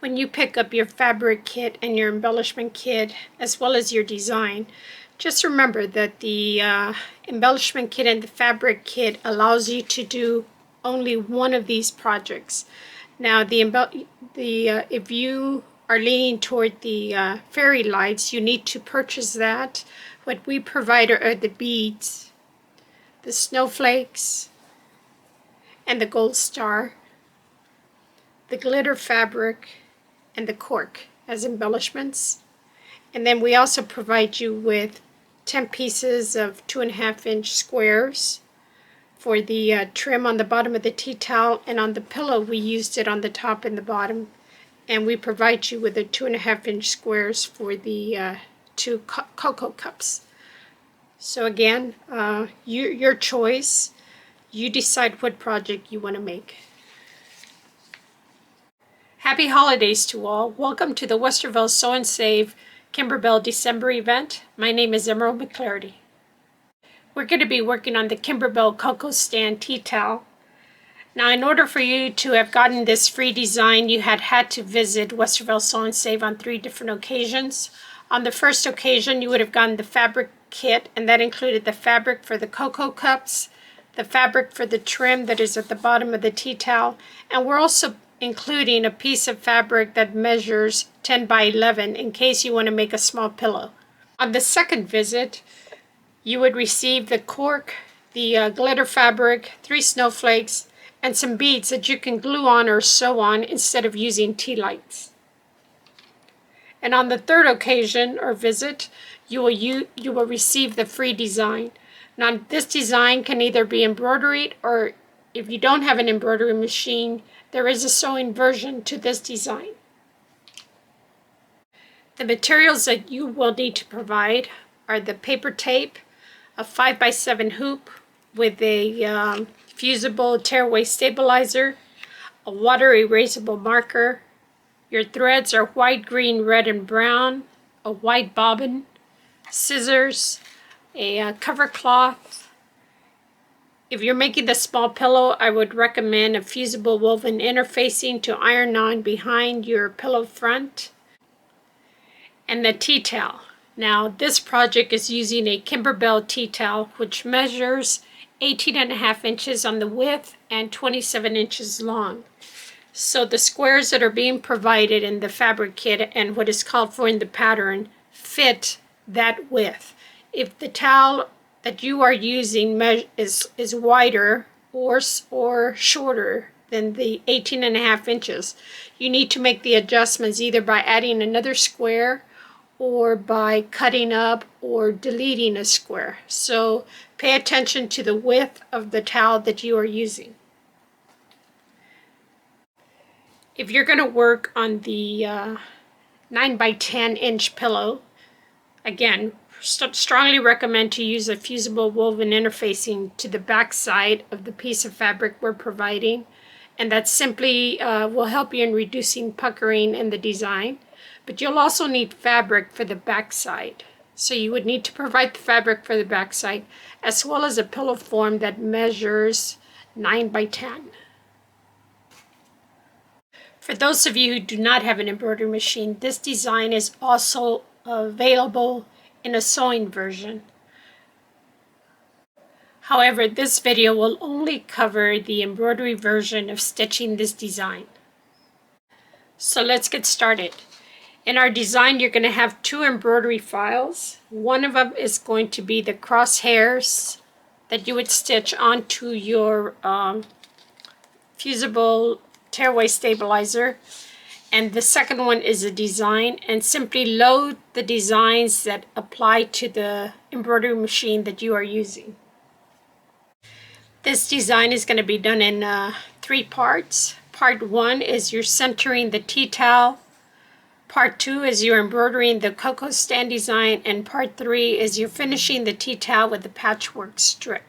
When you pick up your fabric kit and your embellishment kit, as well as your design, just remember that the embellishment kit and the fabric kit allows you to do only one of these projects. Now, if you are leaning toward the fairy lights, you need to purchase that. What we provide are the beads, the snowflakes, and the gold star, the glitter fabric, and the cork as embellishments. And then we also provide you with 10 pieces of 2.5-inch squares for the trim on the bottom of the tea towel, and on the pillow we used it on the top and the bottom. And we provide you with the 2.5-inch squares for the 2 cocoa cups. So again, your choice. You decide what project you want to make. Happy holidays to all. Welcome to the Westerville Sew and Save Kimberbell December event. My name is Emerald McClarty. We're going to be working on the Kimberbell Cocoa Stand Tea Towel. Now, in order for you to have gotten this free design, you had to visit Westerville Sew and Save on 3 different occasions. On the first occasion, you would have gotten the fabric kit, and that included the fabric for the cocoa cups, the fabric for the trim that is at the bottom of the tea towel, and we're also including a piece of fabric that measures 10 by 11 in case you want to make a small pillow. On the second visit, you would receive the cork, the glitter fabric, 3 snowflakes, and some beads that you can glue on or sew on instead of using tea lights. And on the third occasion or visit, you will receive the free design. Now, this design can either be embroidered, or if you don't have an embroidery machine, there is a sewing version to this design. The materials that you will need to provide are the paper tape, a 5x7 hoop with a fusible tearaway stabilizer, a water erasable marker. Your threads are white, green, red, and brown, a white bobbin, scissors, a cover cloth. If you're making the small pillow, I would recommend a fusible woven interfacing to iron on behind your pillow front. And the tea towel. Now, this project is using a Kimberbell tea towel, which measures 18.5 inches on the width and 27 inches long. So the squares that are being provided in the fabric kit and what is called for in the pattern fit that width. If the towel that you are using is wider or shorter than the 18.5 inches, you need to make the adjustments either by adding another square or by cutting up or deleting a square. So pay attention to the width of the towel that you are using. If you're going to work on the 9 by 10 inch pillow, again, strongly recommend to use a fusible woven interfacing to the back side of the piece of fabric we're providing, and that simply will help you in reducing puckering in the design. But you'll also need fabric for the back side. So you would need to provide the fabric for the back side, as well as a pillow form that measures 9 by 10. For those of you who do not have an embroidery machine, this design is also available in a sewing version. However, this video will only cover the embroidery version of stitching this design. So let's get started. In our design, you're going to have 2 embroidery files. One of them is going to be the crosshairs that you would stitch onto your fusible tearaway stabilizer. And the second one is a design, and simply load the designs that apply to the embroidery machine that you are using. This design is going to be done in 3 parts. Part 1 is you're centering the tea towel. Part 2 is you're embroidering the cocoa stand design, and part 3 is you're finishing the tea towel with the patchwork strip.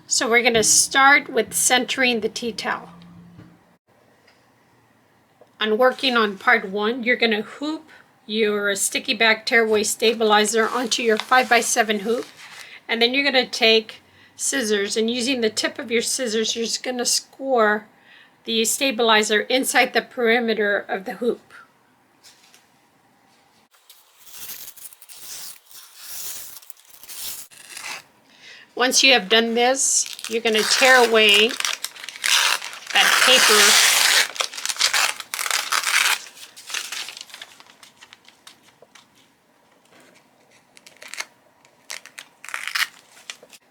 So we're going to start with centering the tea towel. On working on part 1, you're going to hoop your sticky back tearaway stabilizer onto your 5x7 hoop, and then you're going to take scissors, and using the tip of your scissors, you're just going to score the stabilizer inside the perimeter of the hoop. Once you have done this, you're going to tear away that paper.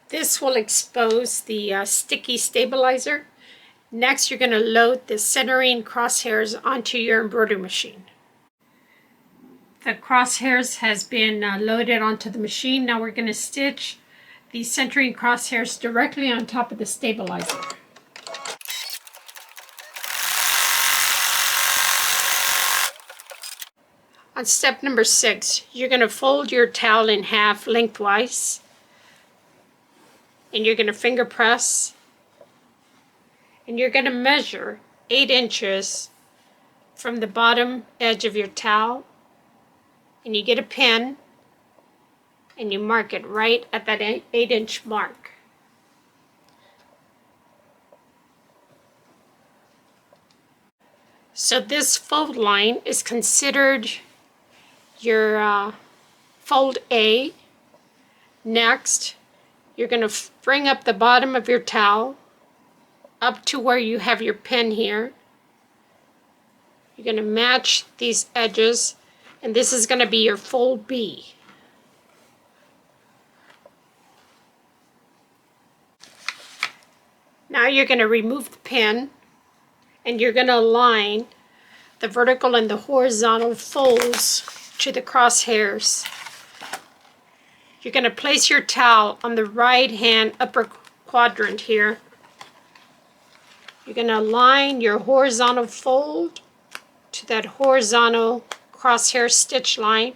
This will expose the sticky stabilizer. Next, you're going to load the centering crosshairs onto your embroidery machine. The crosshairs has been loaded onto the machine. Now we're going to stitch the centering crosshairs directly on top of the stabilizer. On step number 6, you're going to fold your towel in half lengthwise, and you're going to finger press, and you're going to measure 8 inches from the bottom edge of your towel, and you get a pin and you mark it right at that 8-inch mark. So this fold line is considered your fold A. Next, you're going to bring up the bottom of your towel up to where you have your pin here. You're going to match these edges, and this is going to be your fold B. Now you're going to remove the pin, and you're going to align the vertical and the horizontal folds to the crosshairs. You're going to place your towel on the right hand upper quadrant here. You're going to align your horizontal fold to that horizontal crosshair stitch line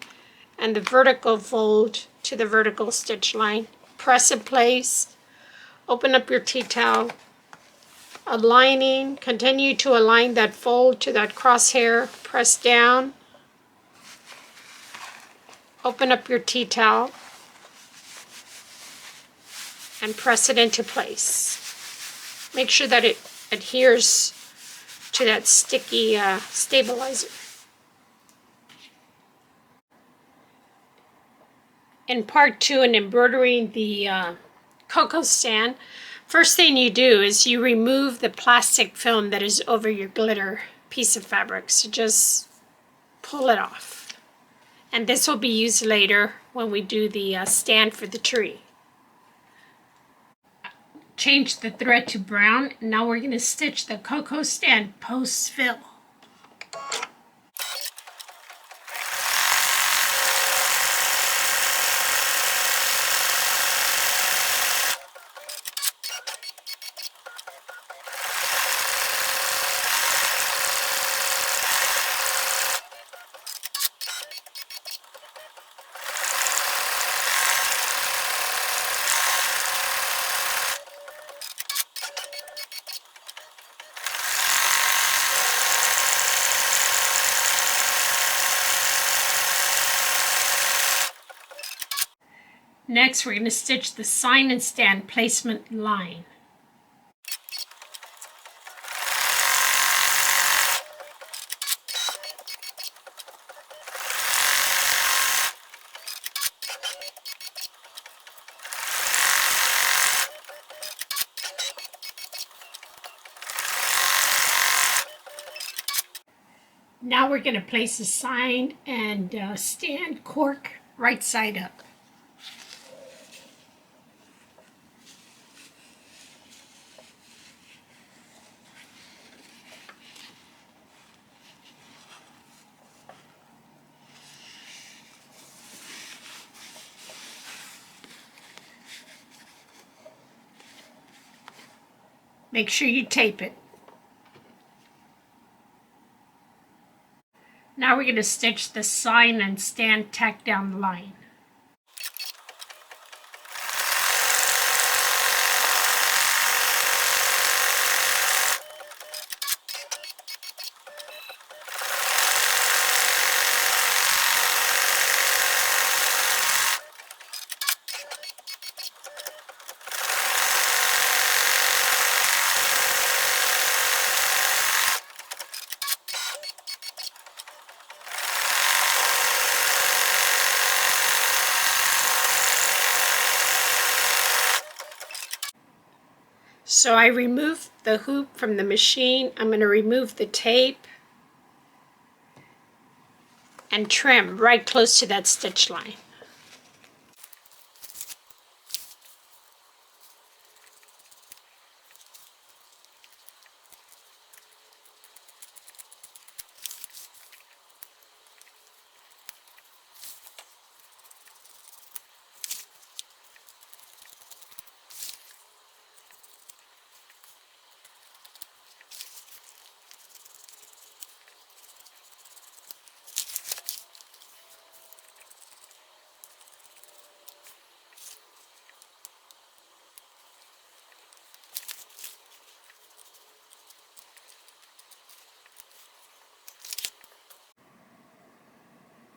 and the vertical fold to the vertical stitch line. Press in place, open up your tea towel, aligning, continue to align that fold to that crosshair, press down, open up your tea towel, and press it into place. Make sure that it adheres to that sticky stabilizer. In part 2, in embroidering the cocoa stand, first thing you do is you remove the plastic film that is over your glitter piece of fabric. So just pull it off. And this will be used later when we do the stand for the tree. Change the thread to brown. Now we're going to stitch the cocoa stand post fill. Next, we're going to stitch the sign and stand placement line. Now we're going to place the sign and stand cork right side up. Make sure you tape it. Now we're going to stitch the sign and stand tack down the line. So I removed the hoop from the machine. I'm going to remove the tape and trim right close to that stitch line.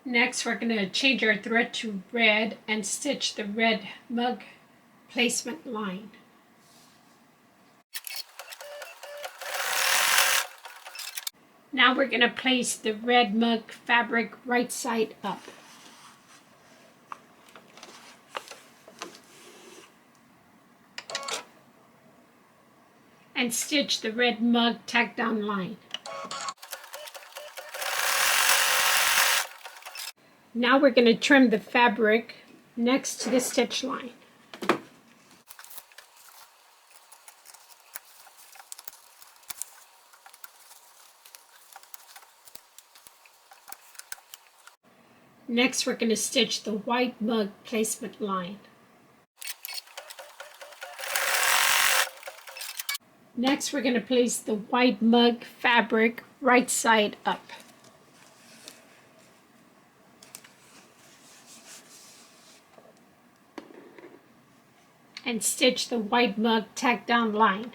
Next, we're going to change our thread to red and stitch the red mug placement line. Now we're going to place the red mug fabric right side up. And stitch the red mug tack down line. Now we're going to trim the fabric next to the stitch line. Next, we're going to stitch the white mug placement line. Next, we're going to place the white mug fabric right side up. And stitch the white mug tack down line.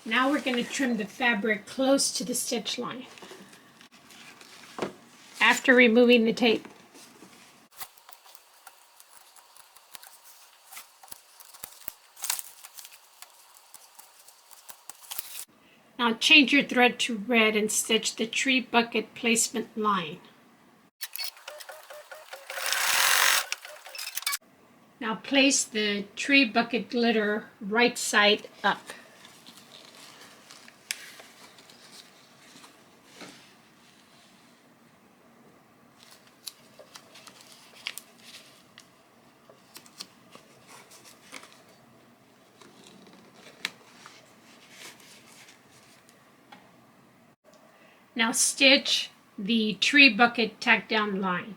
Now we're going to trim the fabric close to the stitch line after removing the tape. Now change your thread to red and stitch the tree bucket placement line. Now place the tree bucket glitter right side up. Now stitch the tree bucket tack down line.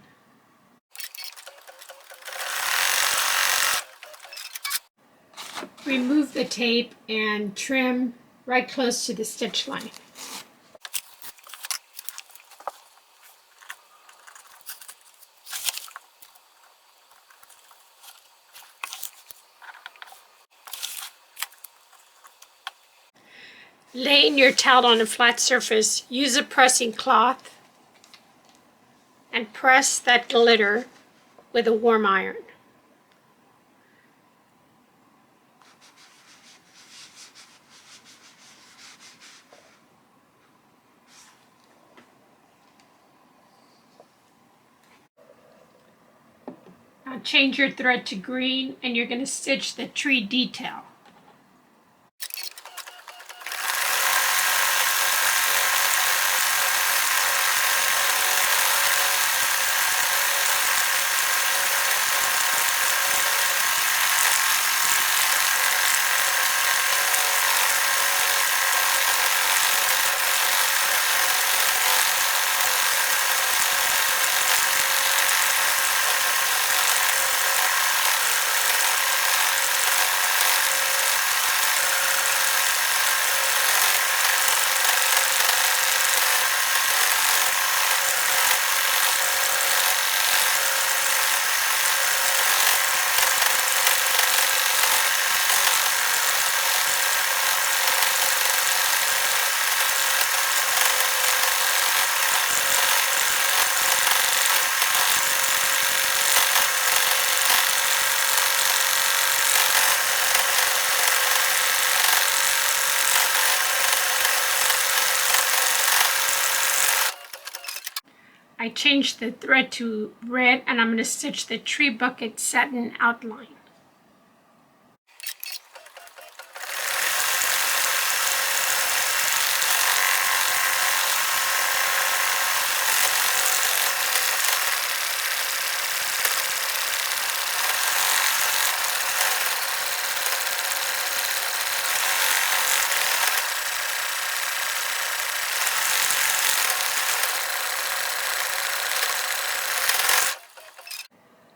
Remove the tape and trim right close to the stitch line. Laying your towel on a flat surface, use a pressing cloth and press that glitter with a warm iron. Now change your thread to green and you're going to stitch the tree detail. I changed the thread to red, and I'm going to stitch the tree bucket satin outline.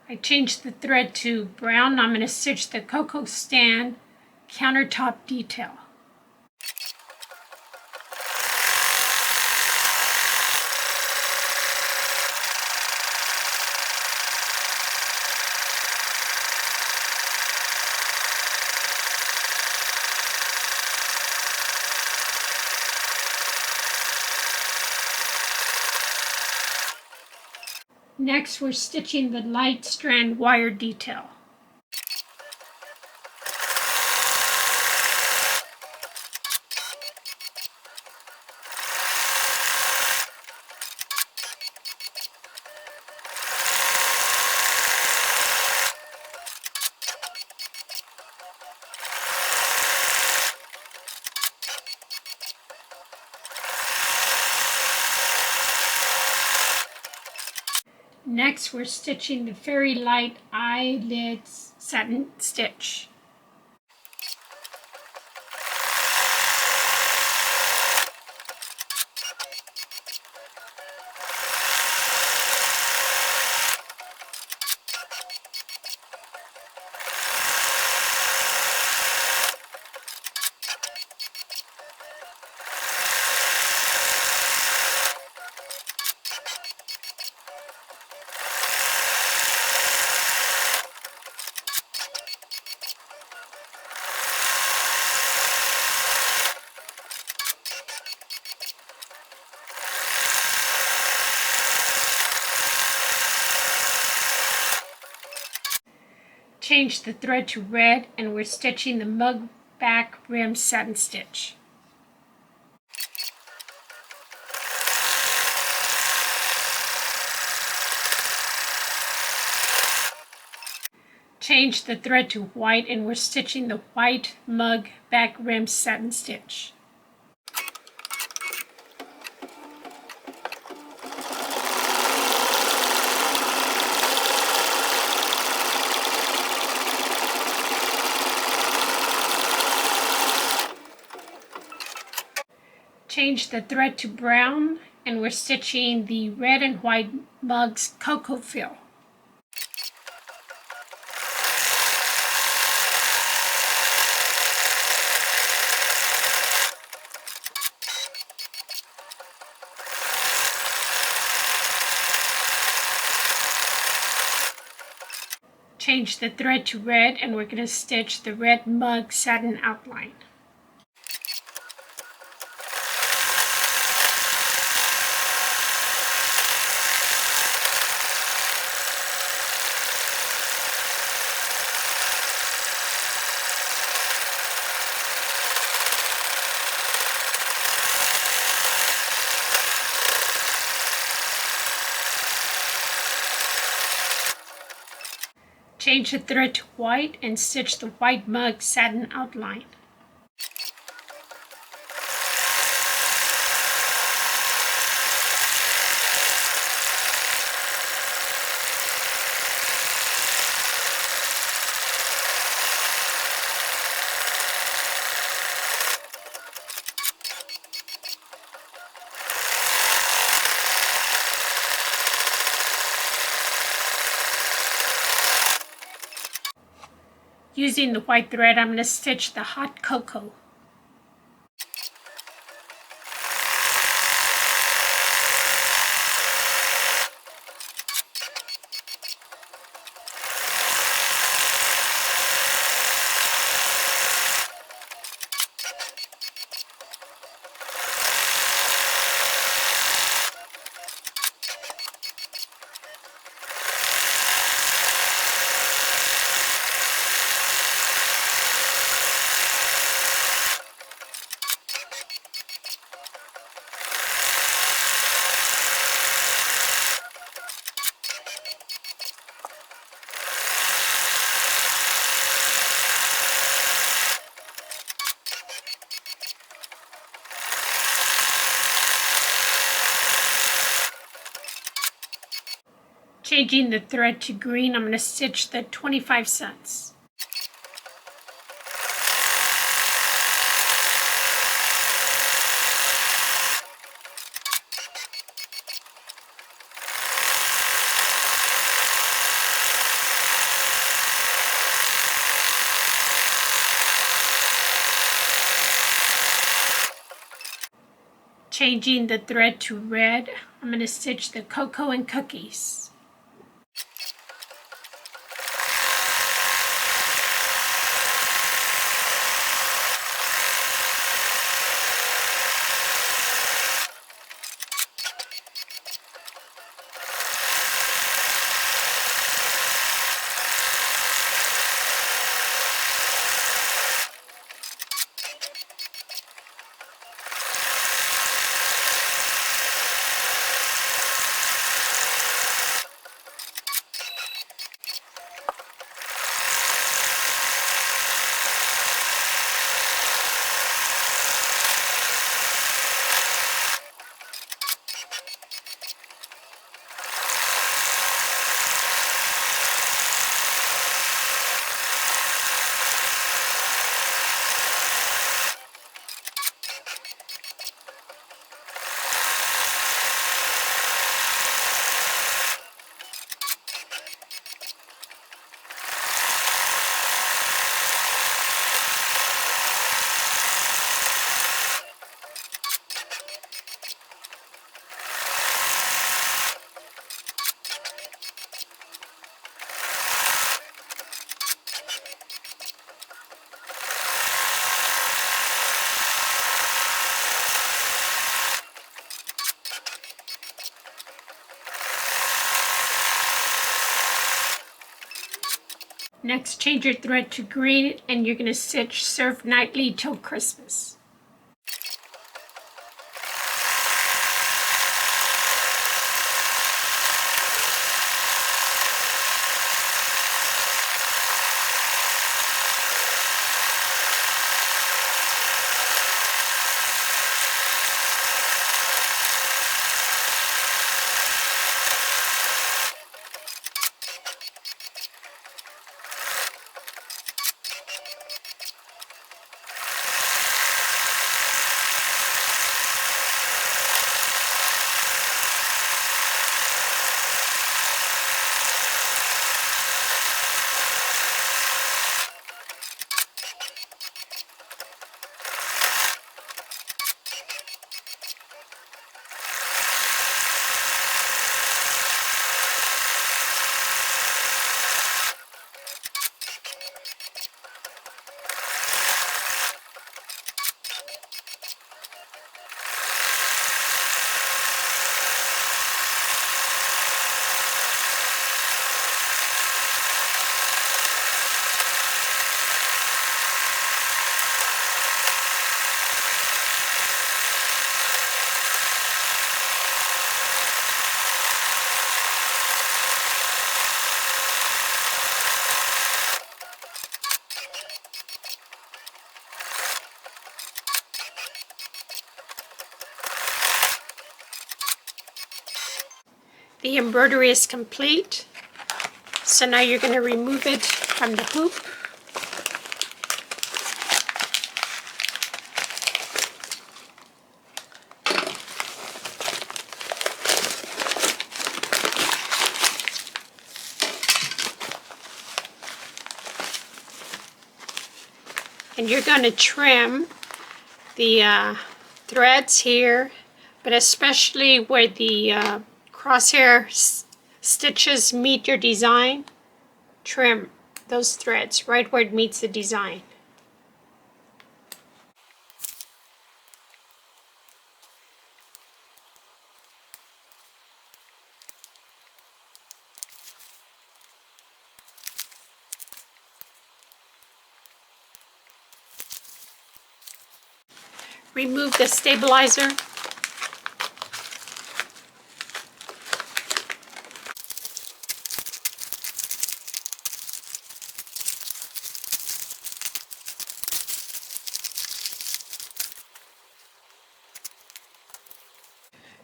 I changed the thread to brown. I'm going to stitch the cocoa stand countertop detail. Next, we're stitching the light strand wire detail. Next, we're stitching the Fairy Light eyelids satin stitch. Change the thread to red, and we're stitching the mug back rim satin stitch. Change the thread to white, and we're stitching the white mug back rim satin stitch. Change the thread to brown, and we're stitching the red and white mugs cocoa fill. Change the thread to red, and we're going to stitch the red mug satin outline. Change the thread to white and stitch the white mug satin outline. Using the white thread, I'm going to stitch the hot cocoa. Changing the thread to green, I'm going to stitch the 25 cents. Changing the thread to red, I'm going to stitch the cocoa and cookies. Next, change your thread to green and you're going to stitch Serve Nightly till Christmas. The embroidery is complete, so now you're going to remove it from the hoop. And you're going to trim the threads here, but especially where the crosshair stitches meet your design, trim those threads right where it meets the design. Remove the stabilizer.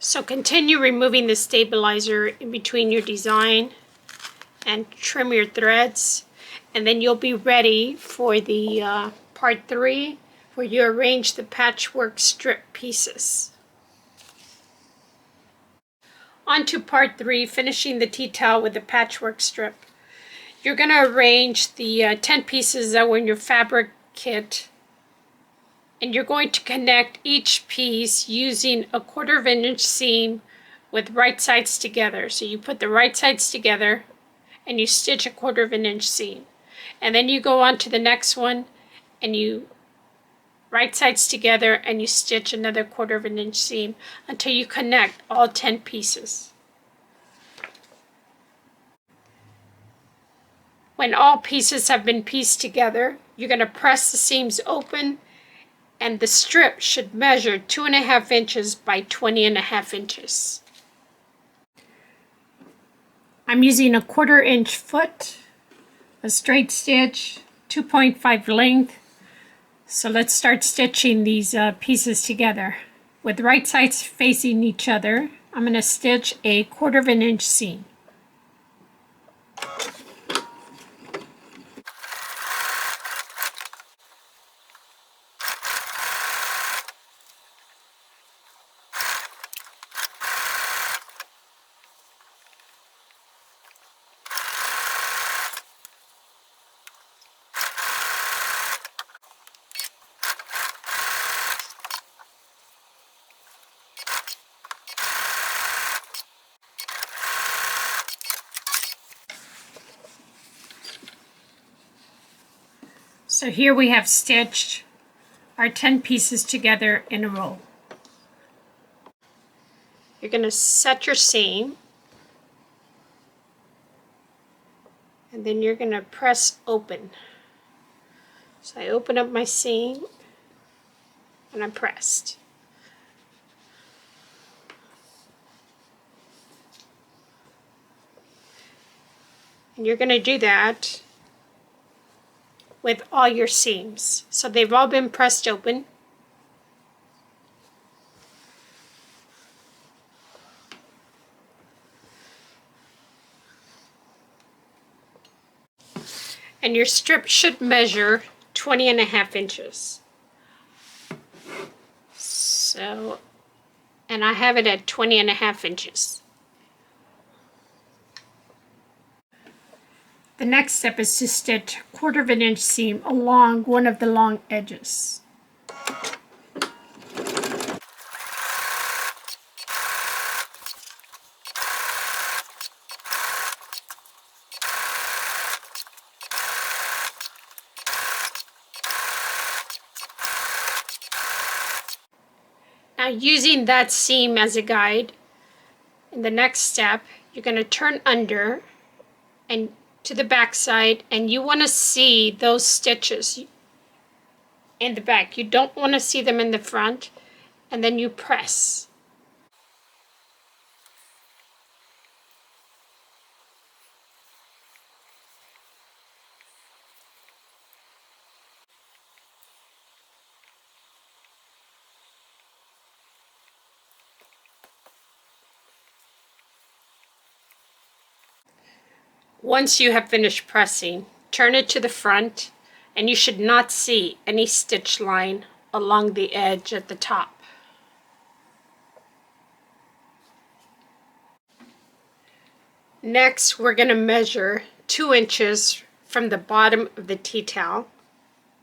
So continue removing the stabilizer in between your design and trim your threads, and then you'll be ready for the part 3 where you arrange the patchwork strip pieces. On to part 3, finishing the tea towel with the patchwork strip. You're going to arrange the 10 pieces that were in your fabric kit, and you're going to connect each piece using a 1/4 inch seam with right sides together. So you put the right sides together and you stitch a 1/4 inch seam. And then you go on to the next one and you right sides together and you stitch another 1/4 inch seam until you connect all 10 pieces. When all pieces have been pieced together, you're going to press the seams open, and the strip should measure 2.5 inches by 20.5 inches. I'm using a 1/4 inch foot, a straight stitch, 2.5 length. So let's start stitching these pieces together. With right sides facing each other, I'm going to stitch a 1/4 inch seam. So here we have stitched our 10 pieces together in a row. You're going to set your seam, and then you're going to press open. So I open up my seam and I'm pressed. And you're going to do that with all your seams. So they've all been pressed open. And your strip should measure 20.5 inches. So, and I have it at 20.5 inches. The next step is to stitch a 1/4 inch seam along one of the long edges. Now, using that seam as a guide, in the next step, you're going to turn under and to the back side, and you want to see those stitches in the back. You don't want to see them in the front, and then you press. Once you have finished pressing, turn it to the front, and you should not see any stitch line along the edge at the top. Next, we're going to measure 2 inches from the bottom of the tea towel.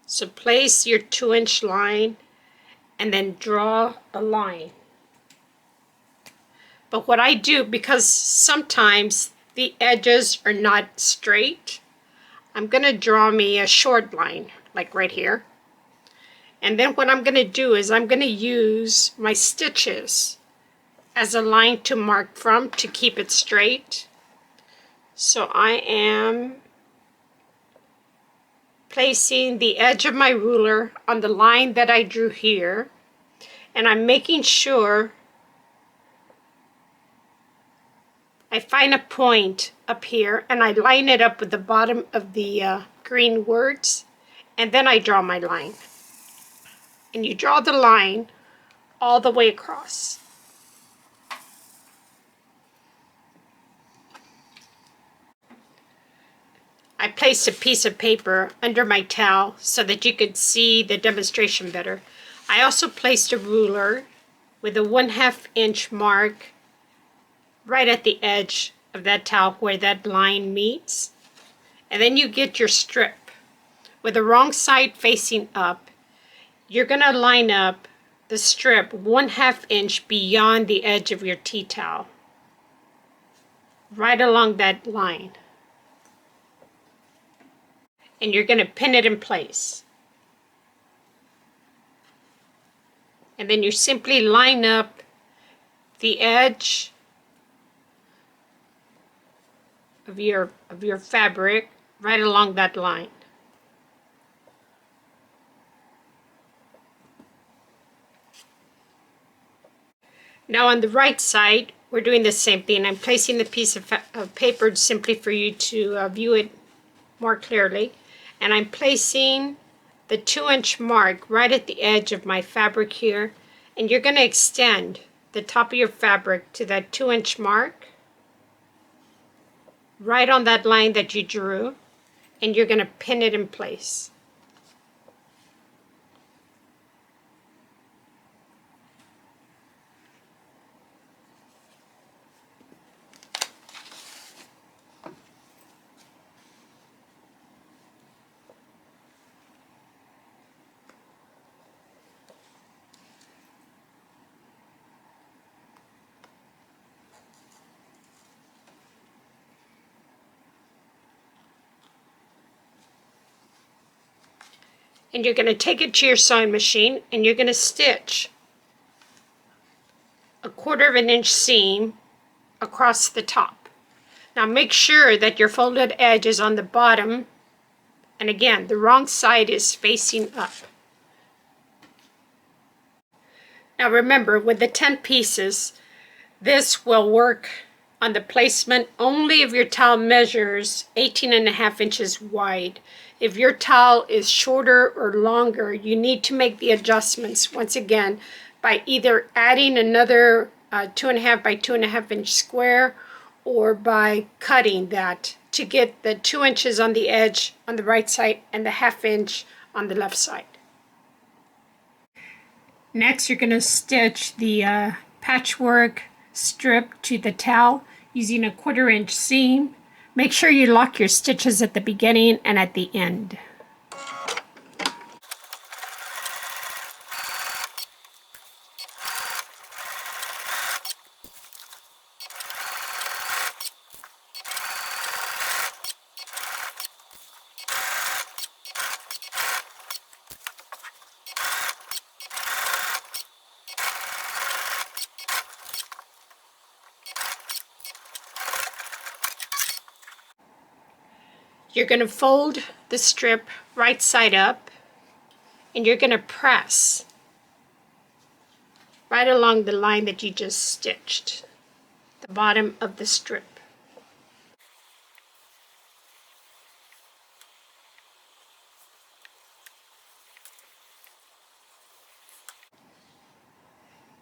So place your 2-inch line and then draw a line. But what I do, because sometimes the edges are not straight, I'm going to draw me a short line, like right here. And then what I'm going to do is I'm going to use my stitches as a line to mark from to keep it straight. So I am placing the edge of my ruler on the line that I drew here, and I'm making sure I find a point up here and I line it up with the bottom of the green words, and then I draw my line. And you draw the line all the way across. I placed a piece of paper under my towel so that you could see the demonstration better. I also placed a ruler with a 1/2 inch mark right at the edge of that towel where that line meets. And then you get your strip. With the wrong side facing up, you're going to line up the strip 1/2 inch beyond the edge of your tea towel, right along that line. And you're going to pin it in place. And then you simply line up the edge of your fabric right along that line. Now on the right side, we're doing the same thing. I'm placing the piece of paper simply for you to view it more clearly. And I'm placing the 2-inch mark right at the edge of my fabric here. And you're going to extend the top of your fabric to that 2-inch mark, right on that line that you drew. And you're going to pin it in place. And you're going to take it to your sewing machine and you're going to stitch a 1/4 inch seam across the top. Now make sure that your folded edge is on the bottom, and again, the wrong side is facing up. Now remember, with the 10 pieces, this will work on the placement only if your towel measures 18.5 inches wide. If your towel is shorter or longer, you need to make the adjustments once again by either adding another 2.5 by 2.5 inch square, or by cutting that to get the 2 inches on the edge on the right side and the 1/2 inch on the left side. Next, you're going to stitch the patchwork strip to the towel using a 1/4 inch seam. Make sure you lock your stitches at the beginning and at the end. You're going to fold the strip right side up, and you're going to press right along the line that you just stitched, the bottom of the strip.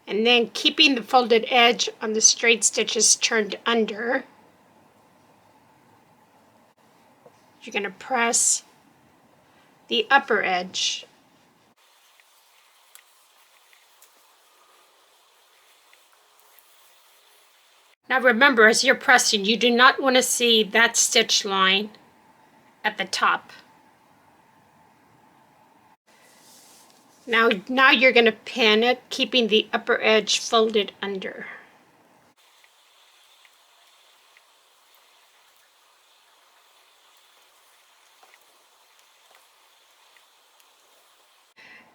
And then keeping the folded edge on the straight stitches turned under, you're going to press the upper edge. Now remember, as you're pressing, you do not want to see that stitch line at the top. Now you're going to pin it, keeping the upper edge folded under.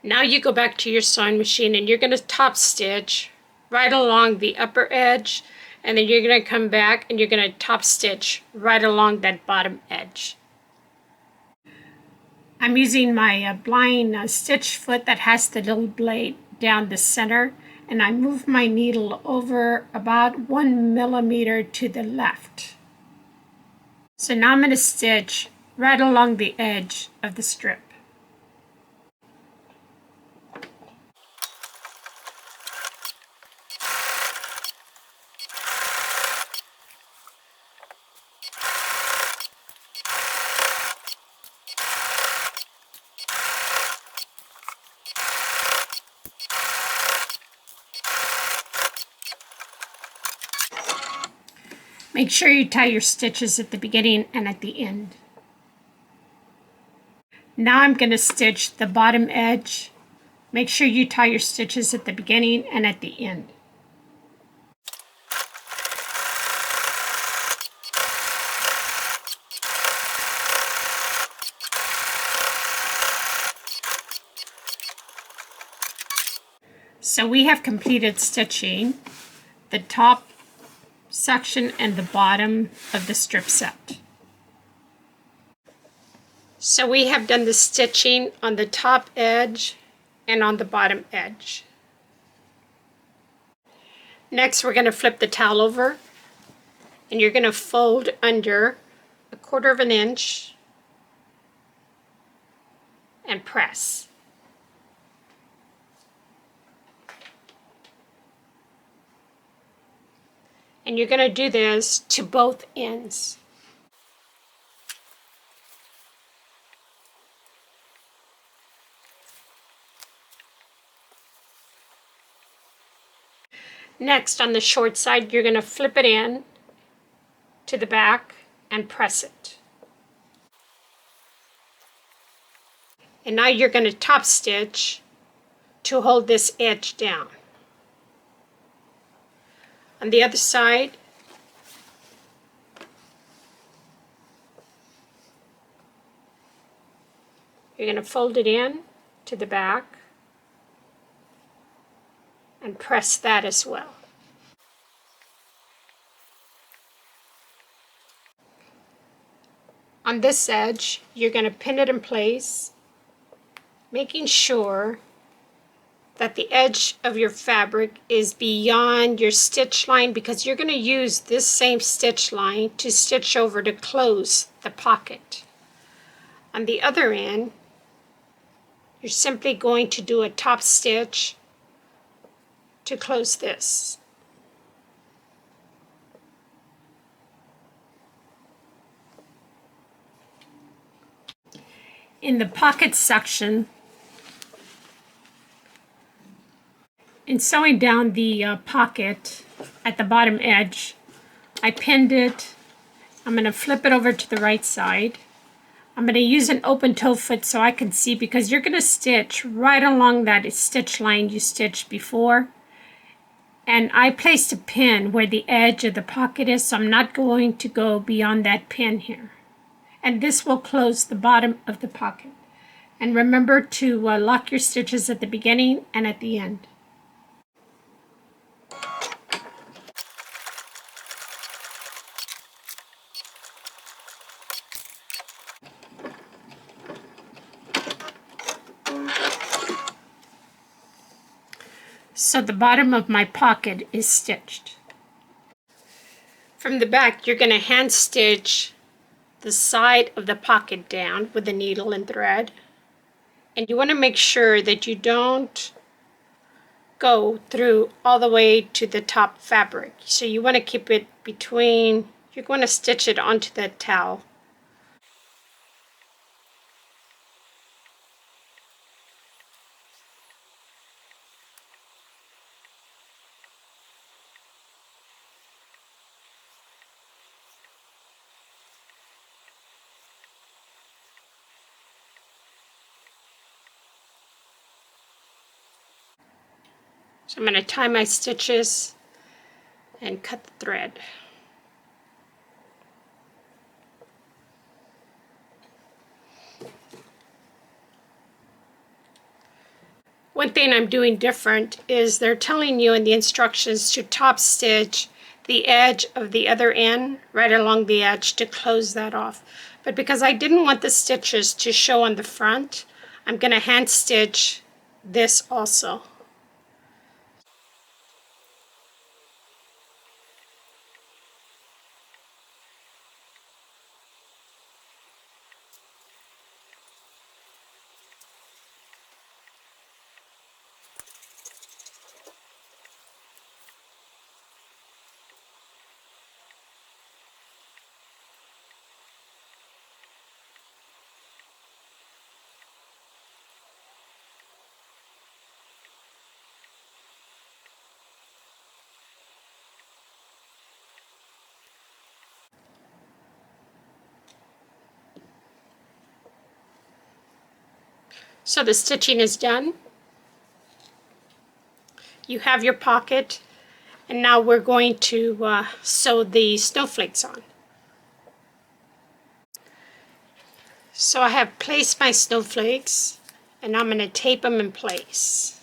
Now you go back to your sewing machine and you're going to top stitch right along the upper edge, and then you're going to come back and you're going to top stitch right along that bottom edge. I'm using my blind stitch foot that has the little blade down the center, and I move my needle over about 1 millimeter to the left. So now I'm going to stitch right along the edge of the strip. Make sure you tie your stitches at the beginning and at the end. Now I'm going to stitch the bottom edge. Make sure you tie your stitches at the beginning and at the end. So we have completed stitching the top section and the bottom of the strip set. So we have done the stitching on the top edge and on the bottom edge. Next, we're going to flip the towel over, and you're going to fold under 1/4 of an inch and press. And you're going to do this to both ends. Next, on the short side, you're going to flip it in to the back and press it. And now you're going to top stitch to hold this edge down. On the other side, you're going to fold it in to the back and press that as well. On this edge, you're going to pin it in place, making sure that the edge of your fabric is beyond your stitch line, because you're going to use this same stitch line to stitch over to close the pocket. On the other end, you're simply going to do a top stitch to close this. In the pocket section, in sewing down the pocket at the bottom edge, I pinned it. I'm going to flip it over to the right side. I'm going to use an open toe foot so I can see, because you're going to stitch right along that stitch line you stitched before. And I placed a pin where the edge of the pocket is, so I'm not going to go beyond that pin here. And this will close the bottom of the pocket. And remember to lock your stitches at the beginning and at the end. So the bottom of my pocket is stitched. From the back, you're going to hand stitch the side of the pocket down with the needle and thread. And you want to make sure that you don't go through all the way to the top fabric. So you want to keep it between, you're going to stitch it onto the towel. So I'm going to tie my stitches and cut the thread. One thing I'm doing different is they're telling you in the instructions to top stitch the edge of the other end right along the edge to close that off. But because I didn't want the stitches to show on the front, I'm going to hand stitch this also. So the stitching is done. You have your pocket, and now we're going to sew the snowflakes on. So I have placed my snowflakes, and I'm going to tape them in place.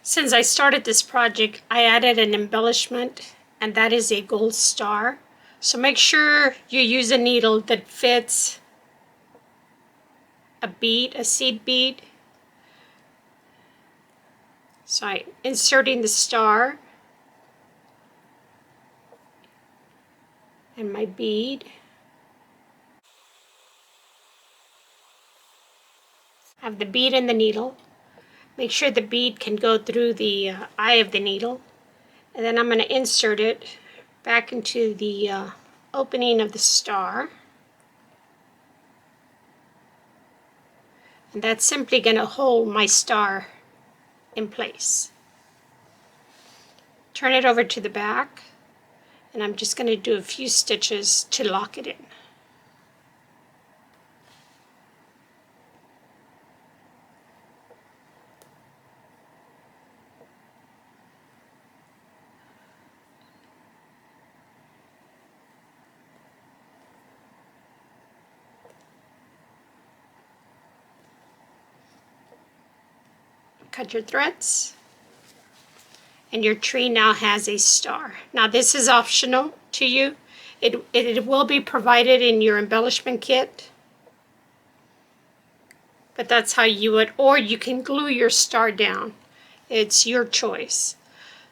Since I started this project, I added an embellishment, and that is a gold star. So make sure you use a needle that fits a bead, a seed bead. So I'm inserting the star and my bead. I have the bead and the needle. Make sure the bead can go through the eye of the needle. And then I'm going to insert it back into the opening of the star. And that's simply going to hold my star in place. Turn it over to the back, and I'm just going to do a few stitches to lock it in. Cut your threads, and your tree now has a star. Now this is optional to you. It will be provided in your embellishment kit, but that's how you would, or you can glue your star down. It's your choice.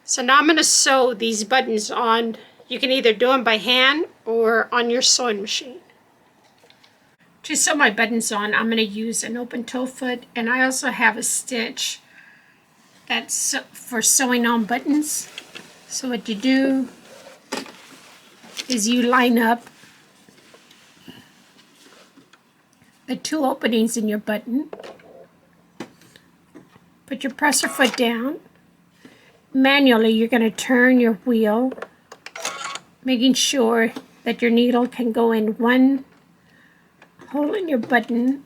So now I'm going to sew these buttons on. You can either do them by hand or on your sewing machine. To sew my buttons on, I'm going to use an open toe foot, and I also have a stitch that's for sewing on buttons. So what you do is you line up the two openings in your button, put your presser foot down. Manually, you're going to turn your wheel, making sure that your needle can go in one hole in your button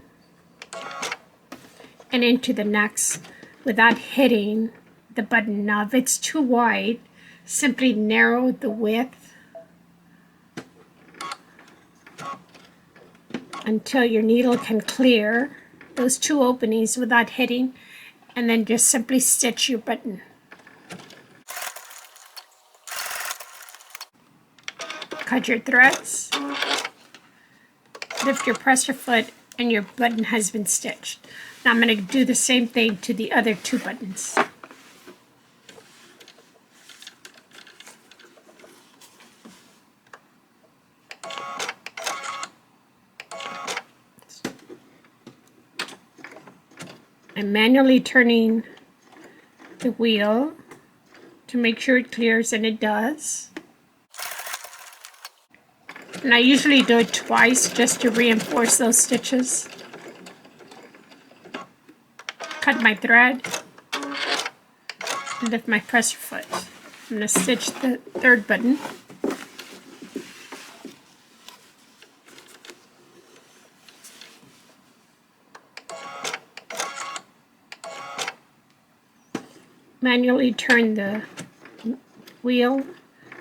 and into the next without hitting the button. Now, if it's too wide, simply narrow the width until your needle can clear those two openings without hitting, and then just simply stitch your button. Cut your threads, lift your presser foot, and your button has been stitched. Now I'm going to do the same thing to the other two buttons. I'm manually turning the wheel to make sure it clears, and it does. And I usually do it twice just to reinforce those stitches. Cut my thread, and lift my presser foot. I'm going to stitch the third button. Manually turn the wheel,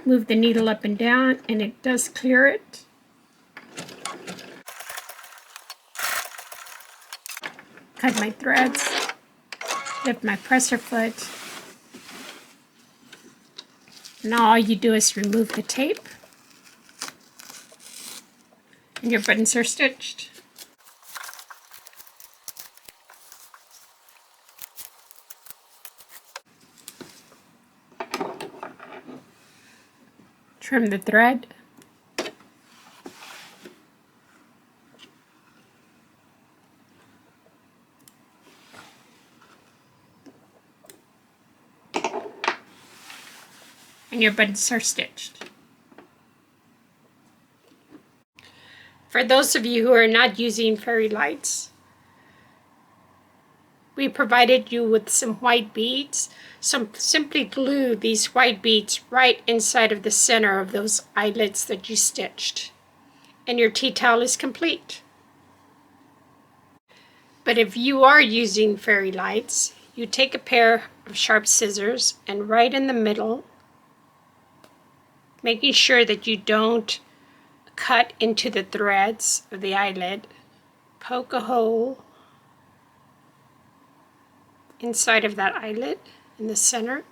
move the needle up and down, and it does clear it. Cut my threads, lift my presser foot. Now all you do is remove the tape, and your buttons are stitched. Trim the thread. And your buttons are stitched. For those of you who are not using fairy lights, we provided you with some white beads. So simply glue these white beads right inside of the center of those eyelets that you stitched, and your tea towel is complete. But if you are using fairy lights, you take a pair of sharp scissors and right in the middle, making sure that you don't cut into the threads of the eyelet, poke a hole inside of that eyelet in the center.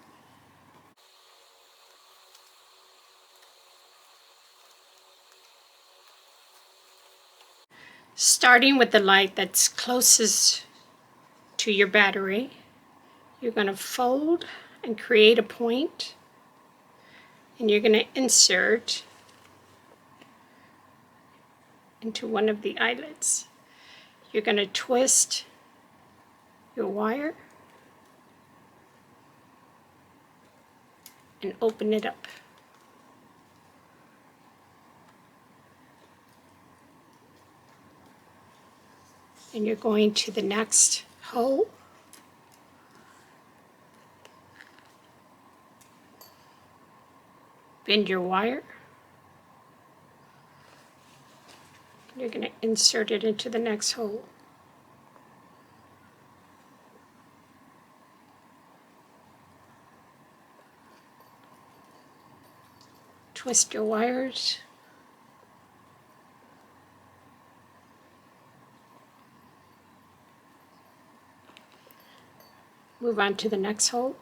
Starting with the light that's closest to your battery, you're going to fold and create a point, and you're going to insert into one of the eyelets. You're going to twist your wire and open it up. And you're going to the next hole. Bend your wire. You're going to insert it into the next hole. Twist your wires. Move on to the next hole.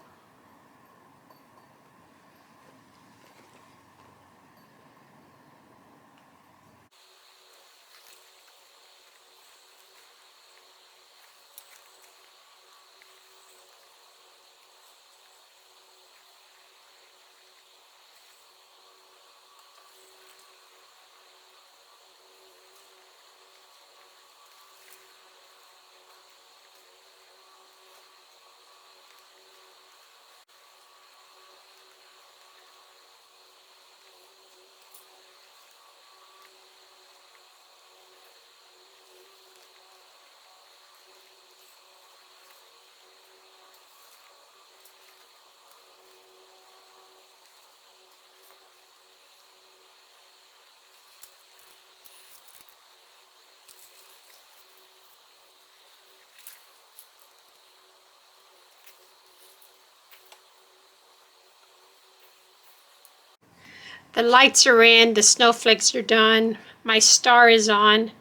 The lights are in, the snowflakes are done, my star is on,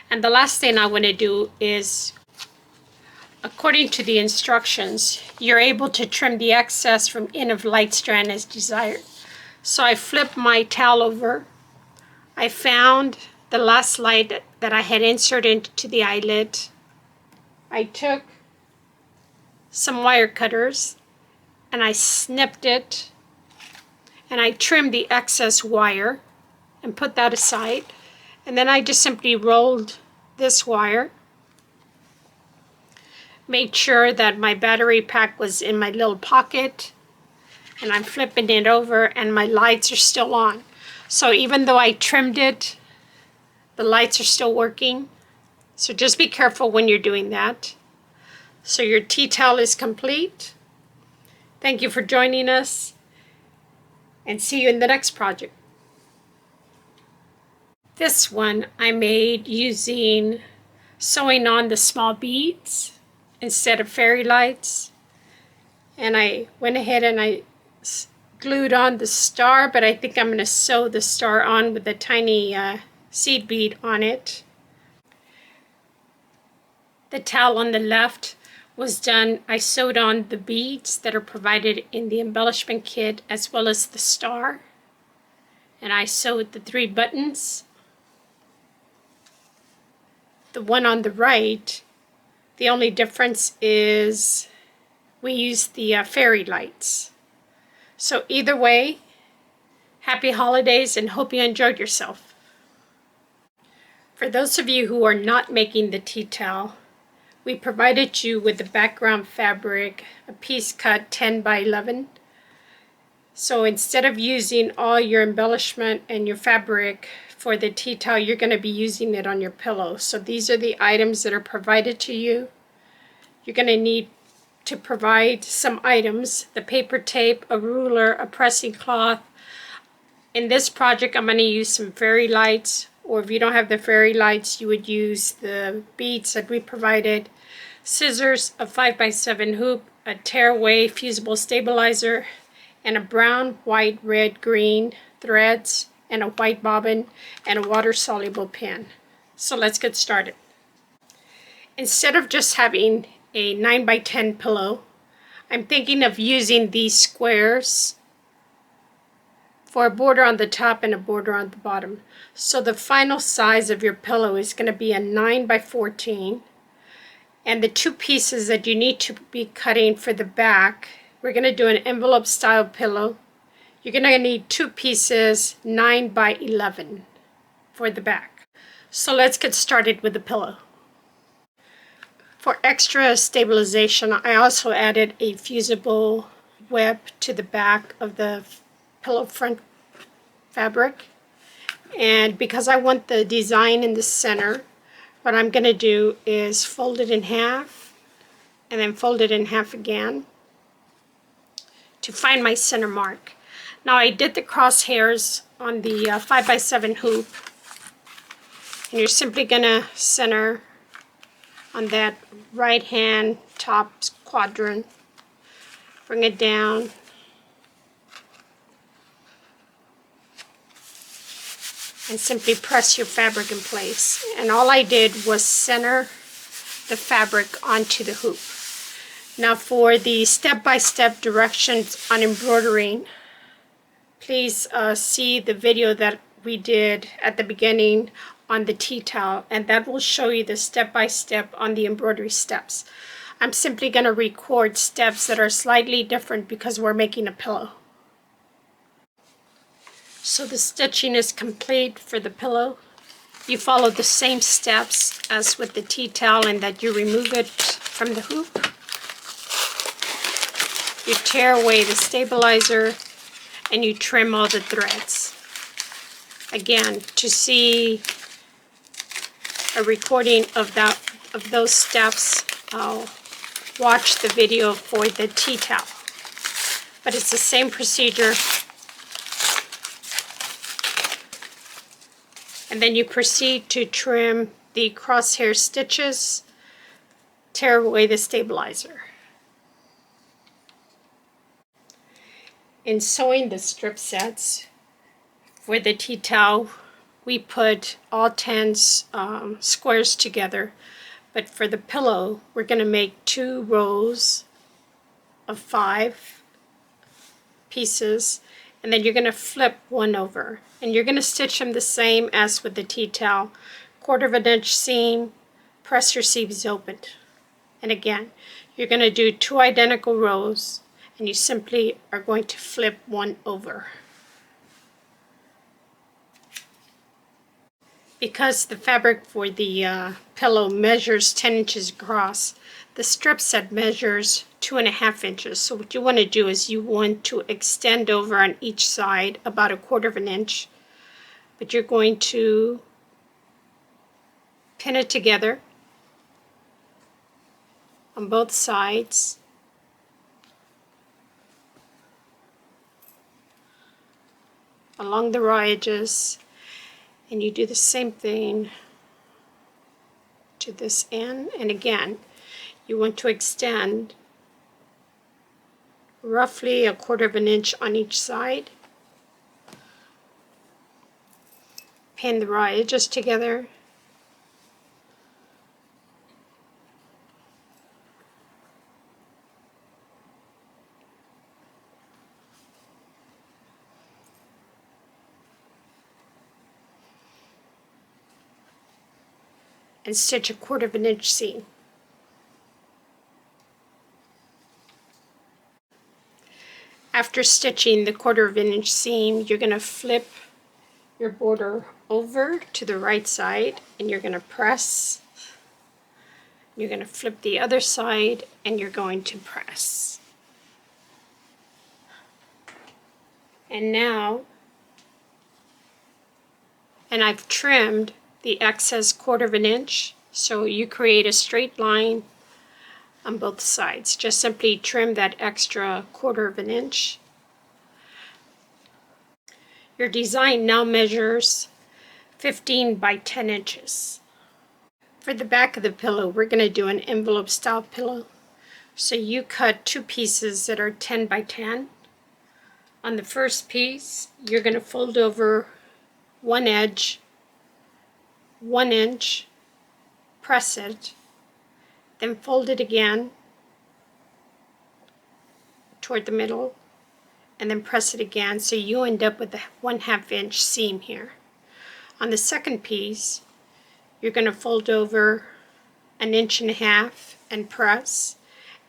and the last thing I want to do is, according to the instructions, you're able to trim the excess from end of light strand as desired. So I flipped my towel over. I found the last light that I had inserted into the eyelet. I took some wire cutters and I snipped it, and I trimmed the excess wire and put that aside. And then I just simply rolled this wire, made sure that my battery pack was in my little pocket, and I'm flipping it over and my lights are still on. So even though I trimmed it, the lights are still working. So just be careful when you're doing that. So your tea towel is complete. Thank you for joining us, and see you in the next project. This one I made using sewing on the small beads instead of fairy lights. And I went ahead and I glued on the star, but I think I'm going to sew the star on with a tiny seed bead on it. The towel on the left was done, I sewed on the beads that are provided in the embellishment kit as well as the star. And I sewed the 3 buttons. The one on the right, the only difference is we used the fairy lights. So either way, happy holidays and hope you enjoyed yourself. For those of you who are not making the tea towel, we provided you with the background fabric, a piece cut 10 by 11. So instead of using all your embellishment and your fabric for the tea towel, you're going to be using it on your pillow. So these are the items that are provided to you. you're going to need to provide some items: the paper tape, a ruler, a pressing cloth. In this project, I'm going to use some fairy lights, or if you don't have the fairy lights, you would use the beads that we provided, scissors, a 5x7 hoop, a tearaway fusible stabilizer, and a brown, white, red, green threads, and a white bobbin, and a water-soluble pen. So let's get started. Instead of just having a 9x10 pillow, I'm thinking of using these squares for a border on the top and a border on the bottom. So the final size of your pillow is going to be a 9x14. And the two pieces that you need to be cutting for the back, we're going to do an envelope style pillow. You're going to need two pieces, 9x11 for the back. So let's get started with the pillow. For extra stabilization, I also added a fusible web to the back of the pillow front fabric. And because I want the design in the center, what I'm going to do is fold it in half and then fold it in half again to find my center mark. Now I did the crosshairs on the 5x7 hoop, and you're simply going to center on that right hand top quadrant, bring it down, and simply press your fabric in place. And all I did was center the fabric onto the hoop. Now for the step-by-step directions on embroidering, please see the video that we did at the beginning on the tea towel, and that will show you the step-by-step on the embroidery steps. I'm simply going to record steps that are slightly different because we're making a pillow. So the stitching is complete for the pillow. You follow the same steps as with the tea towel in that you remove it from the hoop. You tear away the stabilizer and you trim all the threads. Again, to see a recording of those steps, I'll watch the video for the tea towel. But it's the same procedure. And then you proceed to trim the crosshair stitches, tear away the stabilizer. In sewing the strip sets for the tea towel, we put all 10 squares together. But for the pillow, we're going to make 2 rows of 5 pieces, and then you're going to flip one over. And you're going to stitch them the same as with the tea towel. 1/4 inch seam, press your seams open. And again, you're going to do 2 identical rows, and you simply are going to flip one over. Because the fabric for the pillow measures 10 inches across, the strip set measures 2.5 inches. So what you want to do is you want to extend over on each side about 1/4 inch, but you're going to pin it together on both sides. Along the raw edges, and you do the same thing to this end. And again, you want to extend roughly 1/4 inch on each side. Pin the raw edges together. And stitch 1/4 inch seam. After stitching the 1/4 inch seam, you're going to flip your border over to the right side, and you're going to press. You're going to flip the other side, and you're going to press. And now, and I've trimmed the excess 1/4 inch, so you create a straight line on both sides. Just simply trim that extra 1/4 of an inch. Your design now measures 15 by 10 inches. For the back of the pillow, we're going to do an envelope style pillow. So you cut 2 pieces that are 10 by 10. On the first piece, you're going to fold over one edge, 1 inch, press it, then fold it again toward the middle, and then press it again, so you end up with a 1/2 inch seam here. On the second piece, you're going to fold over 1.5 inches and press,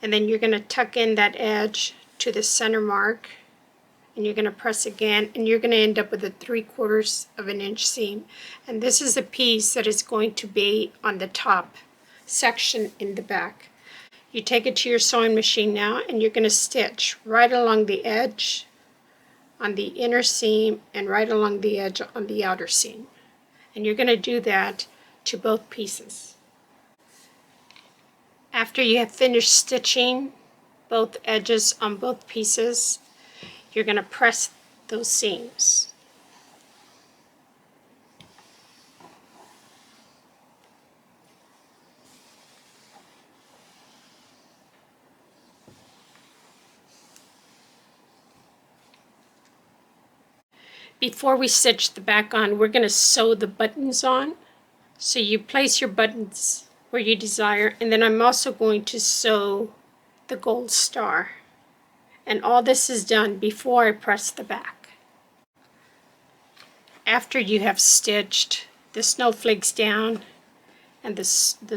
and then you're going to tuck in that edge to the center mark, and you're going to press again, and you're going to end up with a 3/4 of an inch seam. And this is a piece that is going to be on the top section in the back. You take it to your sewing machine now, and you're going to stitch right along the edge on the inner seam and right along the edge on the outer seam. And you're going to do that to both pieces. After you have finished stitching both edges on both pieces, you're going to press those seams. Before we stitch the back on, we're going to sew the buttons on. So you place your buttons where you desire, and then I'm also going to sew the gold star. And all this is done before I press the back. After you have stitched the snowflakes down and the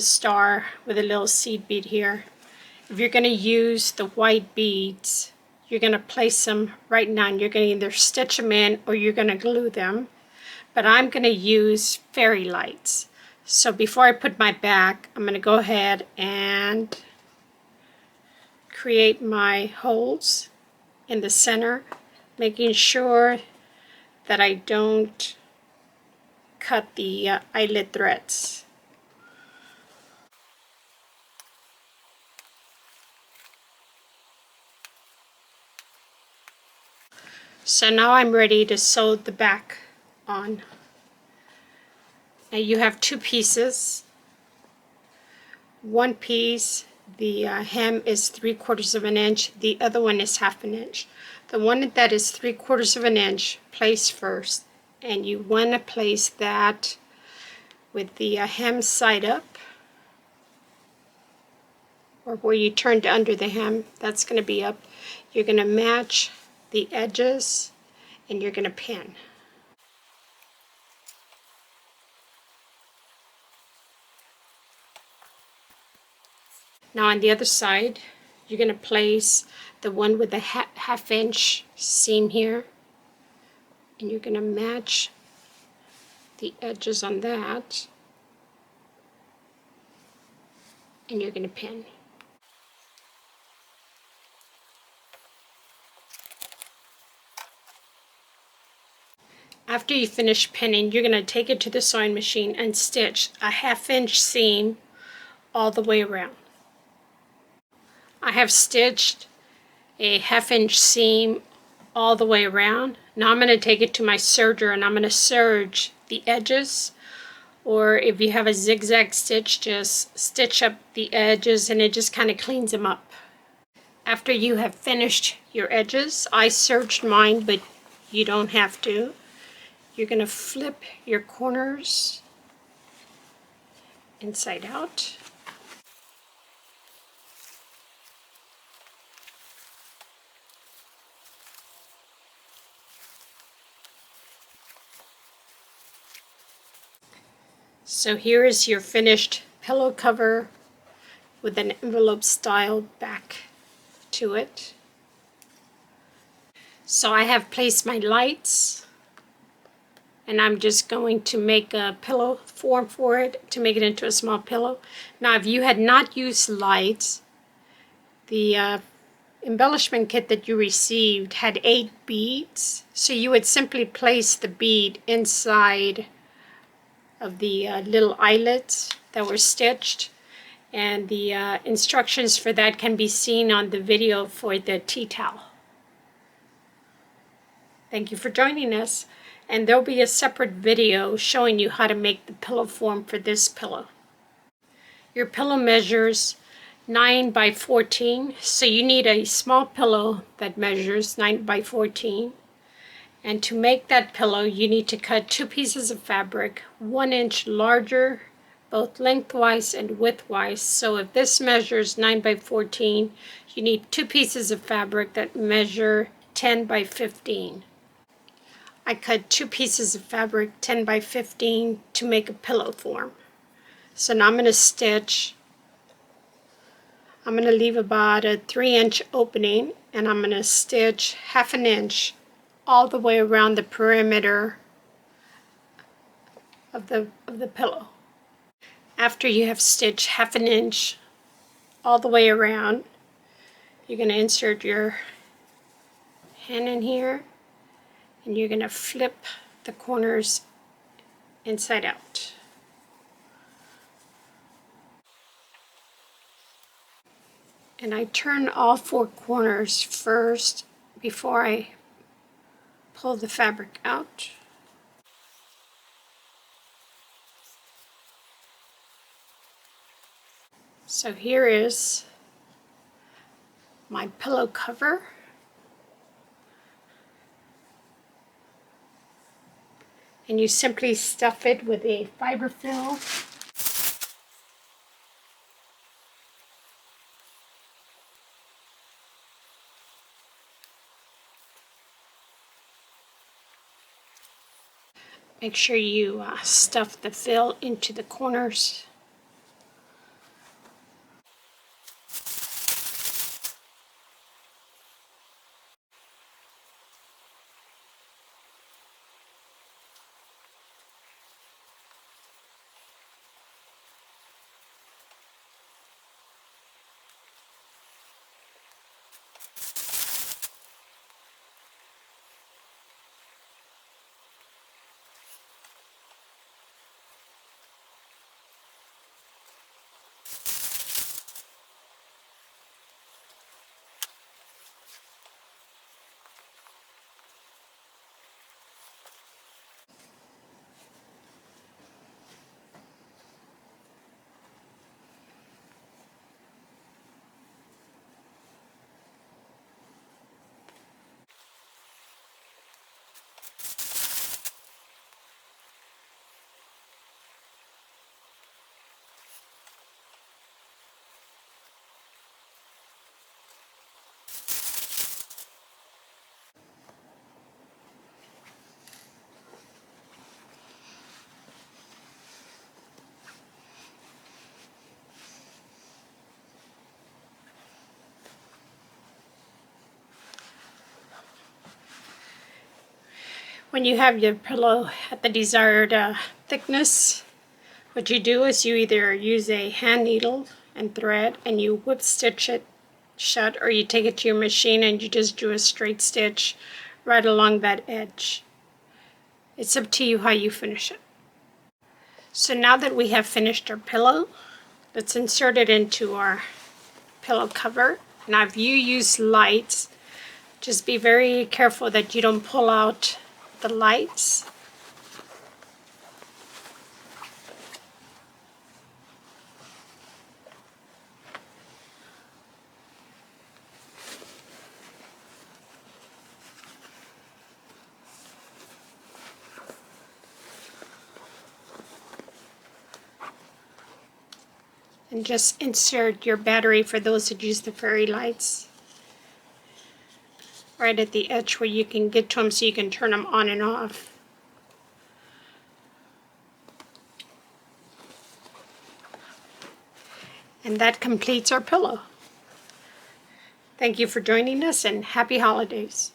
star with a little seed bead here, if you're going to use the white beads, you're going to place them right now, and you're going to either stitch them in or you're going to glue them. But I'm going to use fairy lights. So before I put my back, I'm going to go ahead and create my holes in the center, making sure that I don't cut the eyelet threads. So now I'm ready to sew the back on. Now you have 2 pieces. One piece, the hem is 3/4 of an inch. The other one is 1/2 inch. The one that is 3/4 of an inch, place first, and you want to place that with the hem side up, or where you turned under the hem. That's going to be up. You're going to match the edges, and you're going to pin. Now on the other side, you're going to place the one with the 1/2 inch seam here, and you're going to match the edges on that, and you're going to pin. After you finish pinning, you're going to take it to the sewing machine and stitch a 1/2 inch seam all the way around. I have stitched a 1/2 inch seam all the way around. Now I'm going to take it to my serger, and I'm going to serge the edges, or if you have a zigzag stitch, just stitch up the edges and it just kind of cleans them up. After you have finished your edges, I serged mine, but you don't have to. You're going to flip your corners inside out. So here is your finished pillow cover with an envelope style back to it. So I have placed my lights, and I'm just going to make a pillow form for it to make it into a small pillow. Now if you had not used lights, the embellishment kit that you received had 8 beads, so you would simply place the bead inside of the little eyelets that were stitched, And the instructions for that can be seen on the video for the tea towel. Thank you for joining us. And there'll be a separate video showing you how to make the pillow form for this pillow. Your pillow measures 9 by 14, so you need a small pillow that measures 9 by 14. And to make that pillow, you need to cut 2 pieces of fabric 1 inch larger, both lengthwise and widthwise. So if this measures 9 by 14, you need 2 pieces of fabric that measure 10 by 15. I cut 2 pieces of fabric 10 by 15 to make a pillow form. So now I'm going to stitch. I'm going to leave about a 3-inch opening, and I'm going to stitch 1/2 inch all the way around the perimeter of the pillow. After you have stitched 1/2 inch all the way around, you're going to insert your hand in here, and you're going to flip the corners inside out. And I turn all 4 corners first before I pull the fabric out. So here is my pillow cover. And you simply stuff it with a fiber fill. Make sure you stuff the fill into the corners. When you have your pillow at the desired thickness, what you do is you either use a hand needle and thread and you whip stitch it shut, or you take it to your machine and you just do a straight stitch right along that edge. It's up to you how you finish it. So now that we have finished our pillow, let's insert it into our pillow cover. Now if you use lights, just be very careful that you don't pull out the lights. And just insert your battery, for those that use the fairy lights, right at the edge where you can get to them so you can turn them on and off. And that completes our pillow. Thank you for joining us, and happy holidays.